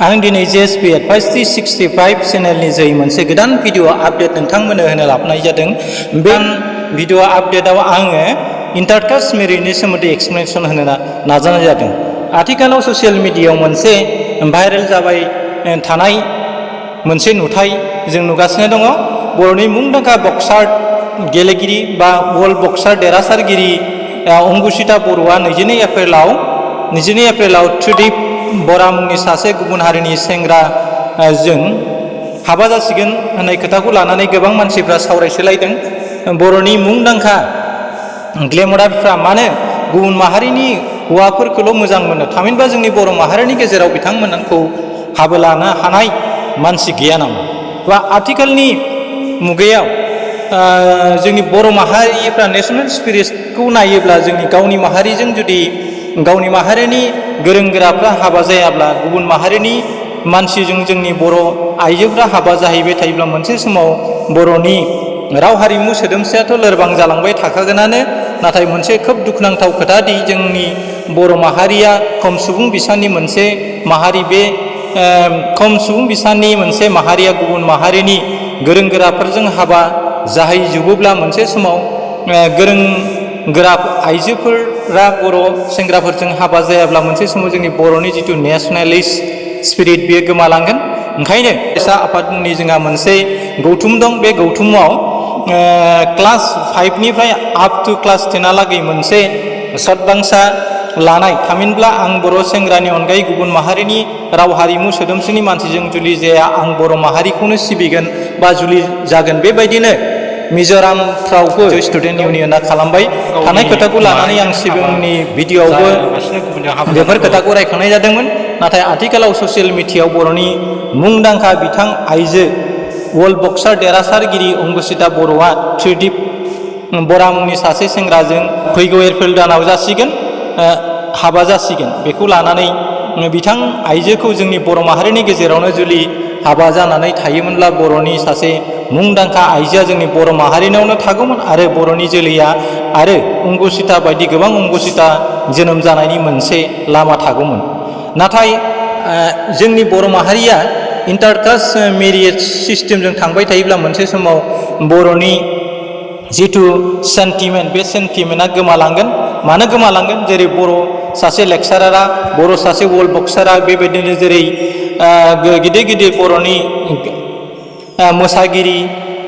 आं दिनै JSP Advice 365 चेनेलनि जोहै मोनसे गोदान भिडिअ आपडेट नोंथांमोननो होनो लाबोनाय जादों। बे भिडिअ आपडेटआव आङो इंटरकास्ट मेरिटनि सोमोन्दै एक्सप्लेनेशन होनो नाजानाय जादों। आथिखालाव ससियेल मिडियायाव मोनसे भाइरेल जाबाय थानाय मोनसे नुथाय जों नुगासिनो दङ। बर'नि मुंदांखा बक्सार गेलेगिरि बा वर्ल्ड बक्सार देरहासारगिरि अंकुसिता बर'आ 22 एप्रिलाव त्रिदिप बर'आ मुंनि सासे गुबुन हारिनि सेंग्राजों हाबा जासिगोन होननाय खोथाखौ लानानै गोबां मानसिफ्रा सावरायसोलायदों। बर'नि मुंदांखा ग्लेमारफ्रा मानो गुबुन माहारिनि हौवाफोरखौल' मोजां मोनो, थामहिनबा जोंनि बर' माहारिनि गेजेराव बिथांमोनखौ हाबा लानो हानाय मानसि गैया नामा? बा आथिखालनि मुगायाव जोंनि बर' माहारिफ्रा नेशनेल स्पिरिटखौ नायोब्ला जोंनि गावनि माहारिजों जुदि गावनि माहारिनि गोरों गोराफ्रा हाबा जायाब्ला गुबुन माहारिनि मानसिजों जोंनि बर' आइजोफ्रा हाबा जाहैबाय थायोब्ला मोनसे समाव बर'नि राव हारिमु सोदोमस्रियाथ' लोरबां जालांबाय थाखागोनानो। नाथाय मोनसे खोब दुखुनांथाव खोथा दि जोंनि बर' माहारिया खम सुबुं बिसाननि मोनसे माहारि, बे खम सुबुं बिसाननि मोनसे माहारिया गुबुन माहारिनि गोरों गोराफोरजों हाबा जाहैजोबोब्ला मोनसे समाव गोरों गोरा आइजोफोरा बर' सेंग्राफोरजों हाबा जायाब्ला मोनसे समाव जोंनि बर'नि जिथु नेशनेलिस्ट स्पिरिट बेयो गोमालांगोन। ओंखायनो फरायसा आफाद मुंनि जोंहा मोनसे गौथुम दं। बे गौथुमाव क्लास 5निफ्राय आप टु क्लास 10हालागै मोनसे सदबांसा लानाय, थामहिनबा आं बर' सेंग्रानि अनगायै गुबुन माहारिनि राव हारिमु सोदोमस्रिनि मानसिजों जुलि जाया, आं बर' माहारिखौनो सिबिगोन बा जुलि जागोन। बेबायदिनो मिज'रामफ्रावबो स्टुडेन्ट इउनियना खालामबाय थानाय खोथाखौ लानानै आं सिगांनि भिडिअआवबो बेफोर खोथाखौ रायखांनाय जादोंमोन। नाथाय आथिखालाव ससियेल मिडियायाव बर'नि मुंदांखा बिथां आइजो वर्ल्ड बक्सार देरहासारगिरि अंकुसिता बर'आ त्रिदिप बर'आ मुंनि सासे सेंग्राजों फैगौ एप्रिल दानाव हाबा जासिगोन। बेखौ लानानै बिथां आइजोखौ जोंनि बर' माहारिनि गेजेरावनो जुलि हाबा जानानै थायोमोनब्ला बर'नि सासे मुंदांखा आइजोआ जोंनि बर' माहारिनावनो थागौमोन आरो बर'नि जोलैया आरो अंकुसिता बायदि गोबां अंकुसिता जोनोम जानायनि मोनसे लामा थागौमोन। नाथाय जोंनि बर' माहारिया इंटरकास्ट मेरिज सिस्टेमजों थांबाय थायोब्ला मोनसे समाव बर'नि जिथु सेन्टिमेन्ट, बे सेन्टिमेन्टआ गोमालांगोन। मानो गोमालांगोन? जेरै बर' सासे लेक्सारारा, बर' सासे वर्ल्ड बक्सारा, बेबायदिनो जेरै गिदिर गिदिर बर'नि मोसागिरि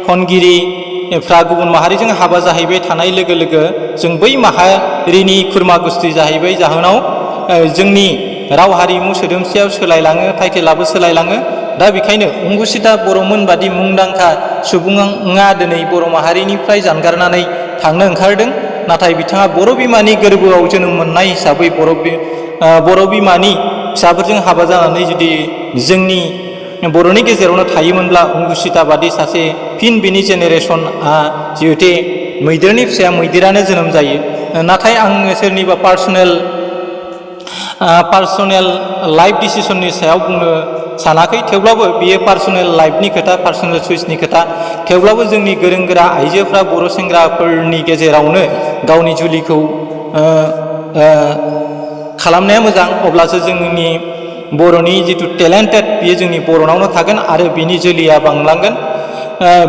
खनगिरिफ्रा गुबुन माहारिजों हाबा जाहैबाय थानाय लोगो लोगो जों बै माहारिनि खुरमा गुस्थि जाहैबाय, जाहोनाव जोंनि राव हारिमु सोदोमस्रियाव सोलायलाङो, टाइटेलाबो सोलायलाङो। दा बेखायनो अंकुसिता बर'मोन बादि मुंदांखा सुबुङा दिनै बर' माहारिनिफ्राय जानगारनानै थांनो ओंखारदों। नाथाय बिथाङा बर' बिमानि गोरबोआव जोनोम मोननाय हिसाबै बर' बिमानि फिसाफोरजों हाबा जानानै जुदि जोंनि बर'नि गेजेरावनो थायोमोनब्ला अंकुसिता बादि सासे फिन बिनि जेनेरेसनआ जिहेथु मैदेरनि फिसाया मैदेरानो जोनोम जायो। नाथाय आङो सोरनिबा पार्सनेल लाइफ डिसिसननि सायाव बुंनो सानाखै, थेवब्लाबो बियो पार्सनेल लाइफनि खोथा, पार्सनेल चुइसनि खोथा। थेवब्लाबो जोंनि गोरों गोरा आइजोफ्रा बर' सेंग्राफोरनि गेजेरावनो गावनि जुलिखौ खालामनाया मोजां। अब्लासो जोंनि बर'नि जिथु टेलेन्टेड बियो जोंनि बर'नावनो थागोन आरो बिनि जोलैया बांलांगोन।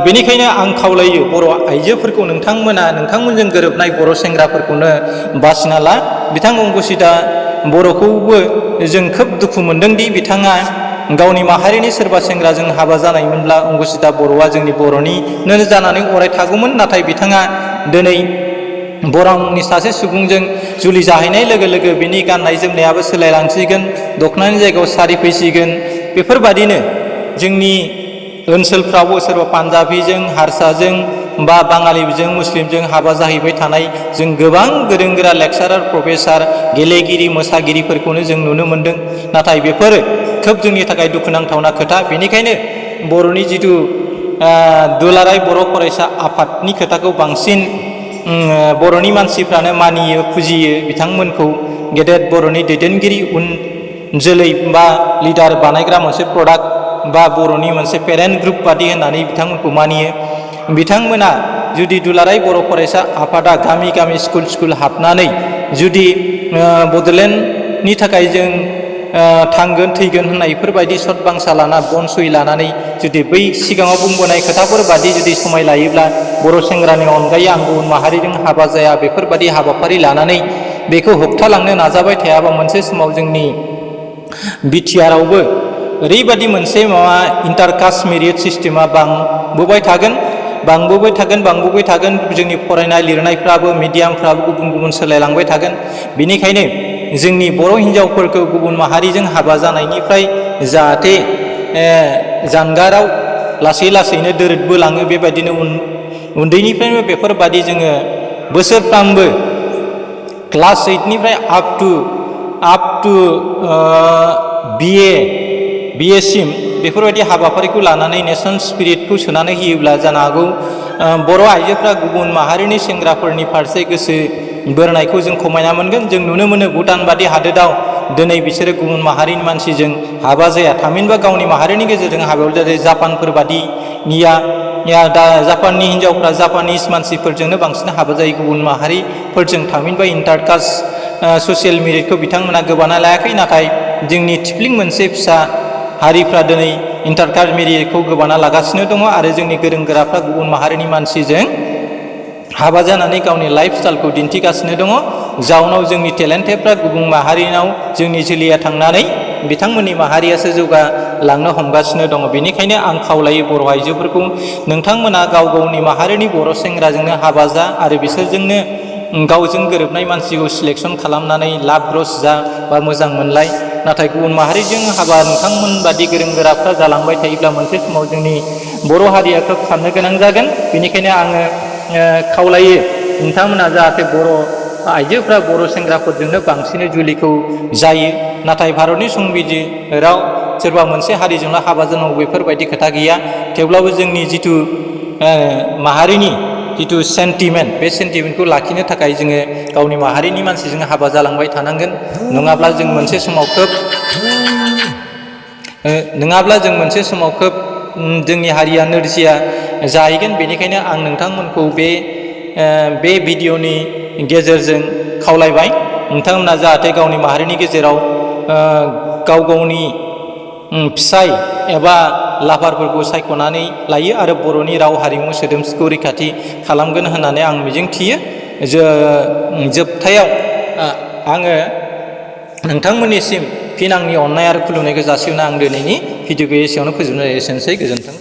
बेनिखायनो आं खावलायो बर' आइजोफोरखौ, नोंथांमोनजों गोरोबनाय बर' सेंग्राफोरखौनो बासिना ला। बिथां अंकुसिता बर'खौबो जों खोब दुखु मोनदोंदि बिथाङा गावनि माहारिनि सोरबा सेंग्राजों हाबा जानायमोनब्ला अंकुसिता बर'आ जोंनि बर'निनो जानानै अराय थागौमोन। नाथाय बिथाङा दिनै बर'नि सासे सुबुंजों जुलि जाहैनाय लोगो लोगो बिनि गाननाय जोमनायाबो सोलायलांसिगोन, दख'नानि जायगायाव सारि फैसिगोन। बेफोरबादिनो जोंनि ओनसोलफ्रावबो सोरबा पान्जाबिजों, हारसाजों बा बाङालिजों, मुस्लिमजों हाबा जाहैबाय थानाय जों गोबां गोरों गोरा लेक्सारार, प्रफेसार, गेलेगिरि, मोसागिरिफोरखौनो जों नुनो मोनदों। नाथाय बेफोरो खोब जोंनि थाखाय दुखुनांथावना खोथा। बेनिखायनो बर'नि जिथु दुलाराय बर' फरायसा आफादनि खोथाखौ बांसिन बर'नि मानसिफ्रानो मानियो, फुजियो। बिथांमोनखौ गेदेर बर'नि दैदेनगिरि, उन जोलै बा लिडार बानायग्रा मोनसे प्रडाक्ट बा बर'नि मोनसे पेरेन्ट ग्रुप बादि होननानै बिथांमोनखौ मानियो। बिथांमोना जुदि दुलाराय बर' फरायसा आफादा गामि गामि स्कुल हाबनानै जुदि बड'लेण्डनि थाखाय जों थांगोन थैगोन होननायफोरबायदि सत बांसा लाना बन सुइ लानानै जुदि बै सिगाङाव बुंबोनाय खोथाफोर बादि जुदि समाय लायोब्ला बर' सेंग्रानि अनगायै आं गुबुन माहारिजों हाबा जाया बेफोरबादि हाबाफारि लानानै बेखौ होबथालांनो नाजाबाय थायाबा मोनसे समाव जोंनि बिटिआरआवबो ओरैबादि मोनसे इन्टारकास्ट मेरिज सिस्टेमा बांबोबाय थागोन जोंनि फरायनाय लिरनायफ्राबो मिडियामफ्राबो गुबुन गुबुन सोलायलांबाय थागोन। बेनिखायनो जोंनि बर' हिन्जावफोरखौ गुबुन माहारिजों हाबा जानायनिफ्राय जाहाथे जानगाराव लासै लासैनो दोरोदबोलाङो। बेबायदिनो उन्दैनिफ्रायनो बेफोरबादि जोङो बोसोरफ्रामबो क्लास 8निफ्राय आप टु BA सिम बेफोरबायदि हाबाफारिखौ लानानै नेसन स्पिरिटखौ सोनानै होयोब्ला जानो हागौ बर' आइजोफ्रा गुबुन माहारिनि सेंग्राफोरनि फारसे गोसो बोरनायखौ जों खमायना मोनगोन। जों नुनो मोनो भुटान बादि हादोराव दिनै बिसोरो गुबुन माहारिनि मानसिजों हाबा जाया, थामहिनबा गावनि माहारिनि गेजेरजों हाबायाव जेरै जापानफोर बादिनिया दा जापाननि हिन्जावफ्रा जापानिस मानसिफोरजोंनो बांसिन हाबा जायो गुबुन माहारिफोरजों, थामहिनबा इन्टारकास्ट ससियेल मेरिटखौ बिथांमोना गोबाना लायाखै। नाथाय जोंनि थिफ्लिं मोनसे फिसा हारिफ्रा दिनै इन्टारकास्ट मेरिजखौ गोबाना लागासिनो दङ आरो जोंनि गोरों गोराफ्रा गुबुन माहारिनि मानसिजों हाबा जानानै गावनि लाइफ स्टाइलखौ दिन्थिगासिनो दङ। जाउनाव जोंनि टेलेन्टेडफ्रा गुबुन माहारिनाव जोंनि जोलैया थांनानै बिथांमोननि माहारियासो जौगालांनो हमगासिनो दङ। बेनिखायनो आं खावलायो बर' आइजोफोरखौ, नोंथांमोना गाव गावनि माहारिनि बर' सेंग्राजोंनो हाबा जा आरो बिसोरजोंनो गावजों गोरोबनाय मानसिखौ सिलेक्सन खालामनानै लाभ रस जा बा मोजां मोनलाय। नाथाय गुबुन माहारिजों हाबा नोंथांमोन बादि गोरों गोराफ्रा जालांबाय थायोब्ला मोनसे समाव जोंनि बर' हारिया खोब साननो गोनां जागोन। बेनिखायनो आङो खावलायो नोंथांमोना जाहाथे बर' आइजोफ्रा बर' सेंग्राफोरजोंनो बांसिनै जुलिखौ जायो। नाथाय भारतनि संबिजिराव सोरबा मोनसे हारिजोंल' हाबा जानांगौ बेफोरबायदि खोथा गैया। थेवब्लाबो जोंनि जिथु माहारिनि जिथु सेन्टिमेन्ट, बे सेन्टिमेन्टखौ लाखिनो थाखाय जोङो गावनि माहारिनि मानसिजों हाबा जालांबाय थानांगोन। नङाब्ला जों मोनसे समाव खोब जोंनि हारिया नोरजिया जाहैगोन। बेनिखायनो आं नोंथांमोनखौ बे भिडिअनि गेजेरजों खावलायबाय, नोंथांमोना जाहाथे गावनि माहारिनि गेजेराव गाव गावनि फिसाय एबा लाभारफोरखौ सायख'नानै लायो आरो बर'नि राव हारिमु सोदोमस्रिखौ रैखाथि खालामगोन होननानै आं मिजिंथियो। जोबथायाव आङो नोंथांमोननिसिम फिन आंनि अननाय आरो खुलुमनायखौ जासिहोना आं दिनैनि भिडिअखौ एसेयावनो फोजोबनाय एसेनोसै। गोजोन्थों।